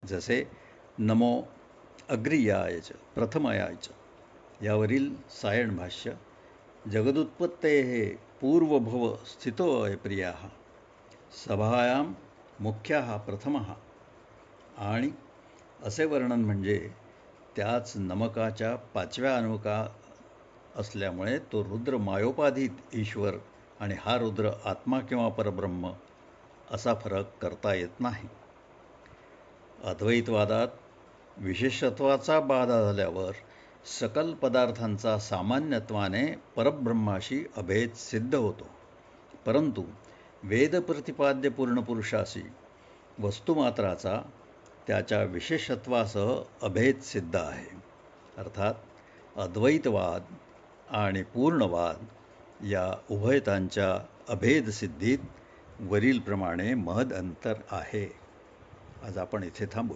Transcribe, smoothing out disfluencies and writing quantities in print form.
जसे नमो अग्रियाय च प्रथमयाय च यावरील सायण भाष्य, जगदुत्पत्तेः पूर्वभुव स्थितोऽय प्रियाः सभायां मुख्याः प्रथमः आणि असे वर्णन म्हणजे त्याच नमकाच्या 5व्या अनुका असल्यामुळे तो रुद्र मायोपाधित ईश्वर आणि हा रुद्र आत्मा किंवा परब्रह्म असा फरक करता येत नाही. अद्वैतवादात विशेषत्वाचा बाधा झाल्यावर सकल पदार्थांचा सामान्यत्वाने परब्रह्माशी अभेद सिद्ध होतो, परंतु वेदप्रतिपाद्य पूर्णपुरुषाशी वस्तुमात्राचा त्याच्या विशेषत्वासह अभेद सिद्ध आहे. अर्थात अद्वैतवाद आणि पूर्णवाद या उभयतांच्या अभेदसिद्धीत वरीलप्रमाणे महद अंतर आहे. आज आपण इथे थांबू.